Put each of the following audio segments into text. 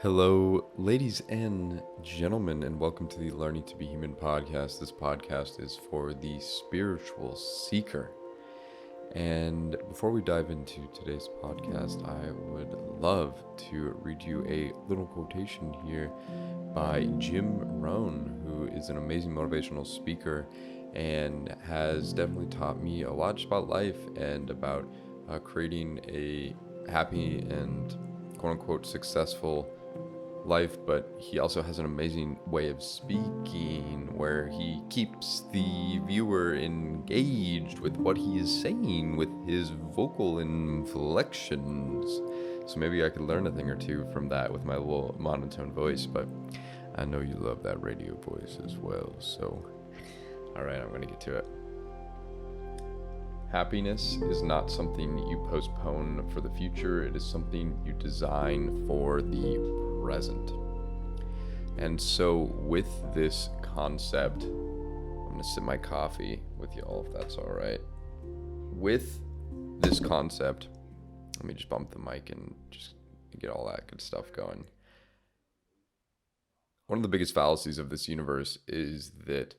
Hello, ladies and gentlemen, and welcome to the Learning to Be Human podcast. This podcast is for the spiritual seeker. And before we dive into today's podcast, I would love to read you a little quotation here by Jim Rohn, who is an amazing motivational speaker and has definitely taught me a lot about life and about creating a happy and quote-unquote successful life. But he also has an amazing way of speaking where he keeps the viewer engaged with what he is saying with his vocal inflections. So maybe I could learn a thing or two from that with my little monotone voice, but I know you love that radio voice as well. So all right, I'm gonna get to it. Happiness is not something you postpone for the future. It is something you design for the present. And so with this concept, I'm gonna sip my coffee with you all if that's all right. With this concept, let me just bump the mic and just get all that good stuff going. One of the biggest fallacies of this universe is that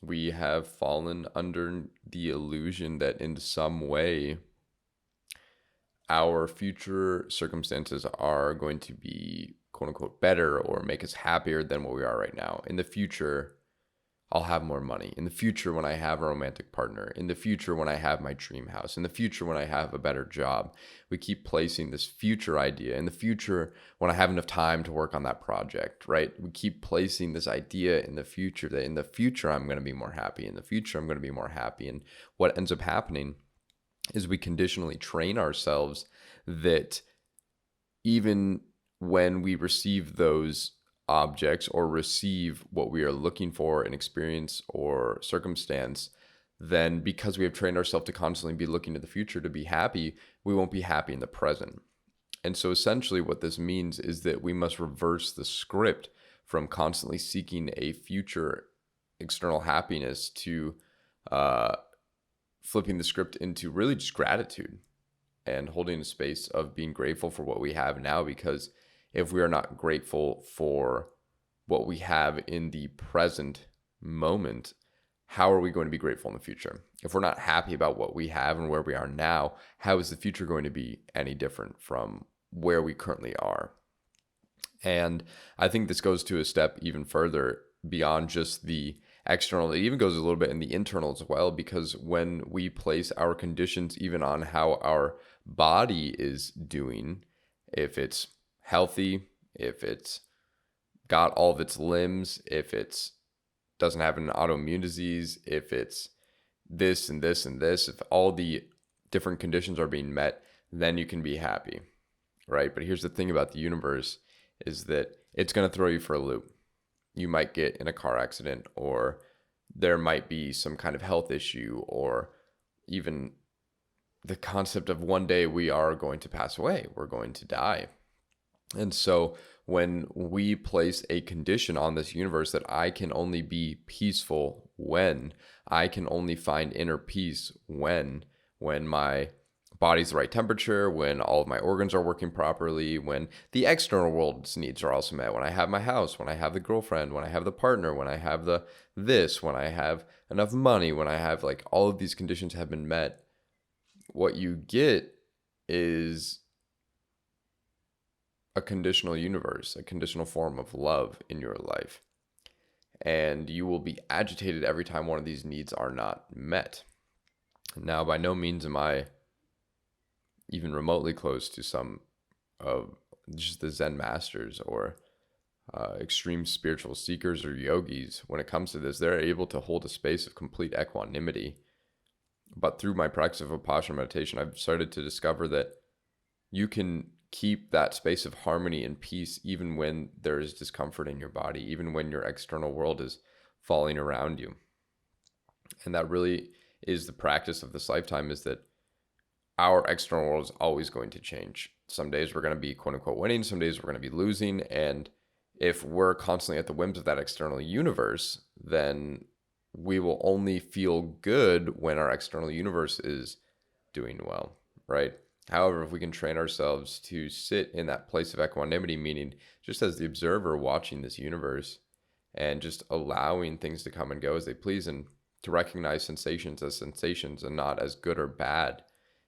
we have fallen under the illusion that in some way our future circumstances are going to be quote unquote better or make us happier than what we are right now. In the future, I'll have more money. In the future, when I have a romantic partner. In the future, when I have my dream house. In the future, when I have a better job. We keep placing this future idea. In the future, when I have enough time to work on that project, right? We keep placing this idea in the future that in the future, I'm going to be more happy. In the future, I'm going to be more happy. And what ends up happening is we conditionally train ourselves that even when we receive those objects or receive what we are looking for in experience or circumstance, then because we have trained ourselves to constantly be looking to the future to be happy, we won't be happy in the present. And so essentially what this means is that we must reverse the script from constantly seeking a future external happiness to flipping the script into really just gratitude and holding a space of being grateful for what we have now. Because if we are not grateful for what we have in the present moment, how are we going to be grateful in the future? If we're not happy about what we have and where we are now, how is the future going to be any different from where we currently are? And I think this goes to a step even further beyond just the external. It even goes a little bit in the internal as well, because when we place our conditions even on how our body is doing, if it's healthy, if it's got all of its limbs, if it's doesn't have an autoimmune disease, if it's this and this and this, if all the different conditions are being met, then you can be happy, right? But here's the thing about the universe is that it's going to throw you for a loop. You might get in a car accident, or there might be some kind of health issue, or even the concept of one day we are going to pass away, we're going to die. And so when we place a condition on this universe that I can only be peaceful when, I can only find inner peace when my body's the right temperature, when all of my organs are working properly, when the external world's needs are also met, when I have my house, when I have the girlfriend, when I have the partner, when I have the this, when I have enough money, when I have like all of these conditions have been met, what you get is a conditional universe, a conditional form of love in your life. And you will be agitated every time one of these needs are not met. Now, by no means am I even remotely close to some of just the Zen masters or extreme spiritual seekers or yogis. When it comes to this, they're able to hold a space of complete equanimity. But through my practice of Vipassana meditation, I've started to discover that you can keep that space of harmony and peace even when there is discomfort in your body, even when your external world is falling around you. And that really is the practice of this lifetime, is that our external world is always going to change. Some days we're going to be quote unquote winning, some days we're going to be losing. And if we're constantly at the whims of that external universe, then we will only feel good when our external universe is doing well, right? However, if we can train ourselves to sit in that place of equanimity, meaning just as the observer watching this universe and just allowing things to come and go as they please, and to recognize sensations as sensations and not as good or bad,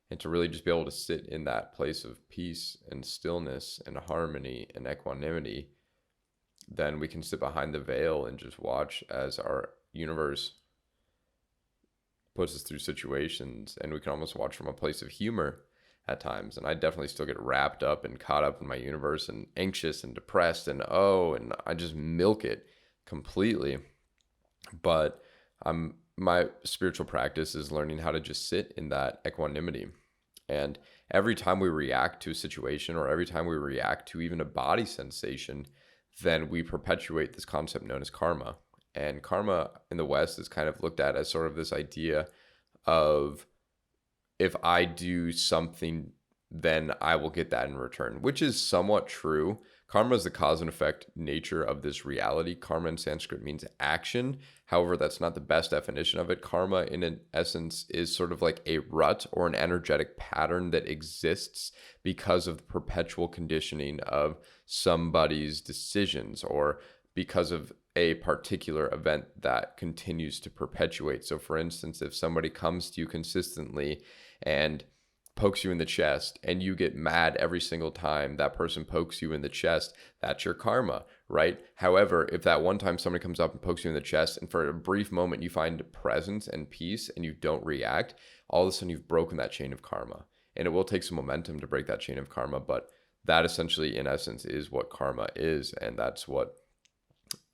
and to really just be able to sit in that place of peace and stillness and harmony and equanimity, then we can sit behind the veil and just watch as our universe puts us through situations, and we can almost watch from a place of humor at times. And I definitely still get wrapped up and caught up in my universe and anxious and depressed and I just milk it completely. But my spiritual practice is learning how to just sit in that equanimity. And every time we react to a situation, or every time we react to even a body sensation, then we perpetuate this concept known as karma. And karma in the West is kind of looked at as sort of this idea of, if I do something, then I will get that in return, which is somewhat true. Karma is the cause and effect nature of this reality. Karma in Sanskrit means action. However, that's not the best definition of it. Karma, in an essence, is sort of like a rut or an energetic pattern that exists because of the perpetual conditioning of somebody's decisions, or because of a particular event that continues to perpetuate. So for instance, if somebody comes to you consistently and pokes you in the chest, and you get mad every single time that person pokes you in the chest, that's your karma, right? However, if that one time somebody comes up and pokes you in the chest, and for a brief moment you find presence and peace and you don't react, all of a sudden you've broken that chain of karma. And it will take some momentum to break that chain of karma, but that essentially, in essence, is what karma is. And that's what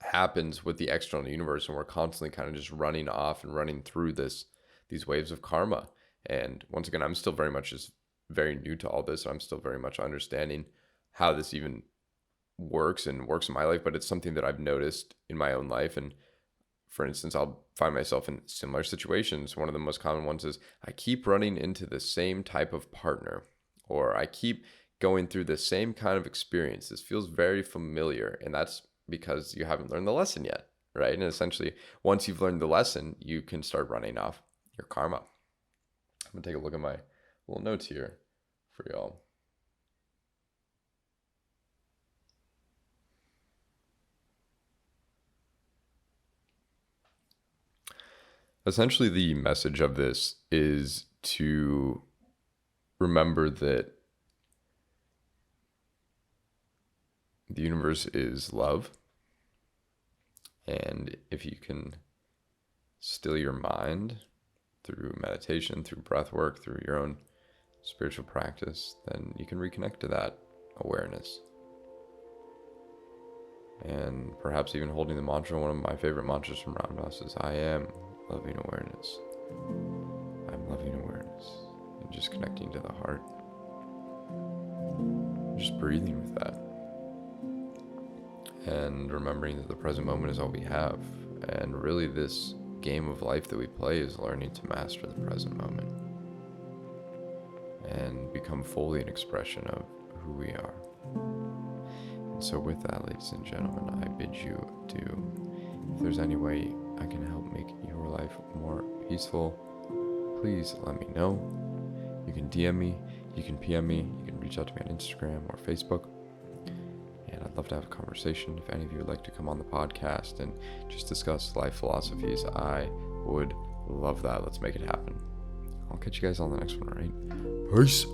happens with the external universe, and we're constantly kind of just running off and running through these waves of karma. And once again, I'm still very much just very new to all this. I'm still very much understanding how this even works in my life, but it's something that I've noticed in my own life. And for instance, I'll find myself in similar situations. One of the most common ones is I keep running into the same type of partner, or I keep going through the same kind of experience. This feels very familiar, and that's because you haven't learned the lesson yet, right? And essentially, once you've learned the lesson, you can start running off your karma. I'm gonna take a look at my little notes here for y'all. Essentially, the message of this is to remember that the universe is love. And if you can still your mind through meditation, through breath work, through your own spiritual practice, then you can reconnect to that awareness. And perhaps even holding the mantra, one of my favorite mantras from Ram Dass is, I am loving awareness. I'm loving awareness. And just connecting to the heart. Just breathing with that. And remembering that the present moment is all we have. And really this game of life that we play is learning to master the present moment and become fully an expression of who we are. And so with that, ladies and gentlemen, I bid you adieu. If there's any way I can help make your life more peaceful, please let me know. You can DM me, you can PM me, you can reach out to me on Instagram or Facebook. And I'd love to have a conversation. If any of you would like to come on the podcast and just discuss life philosophies, I would love that. Let's make it happen. I'll catch you guys on the next one, all right? Peace.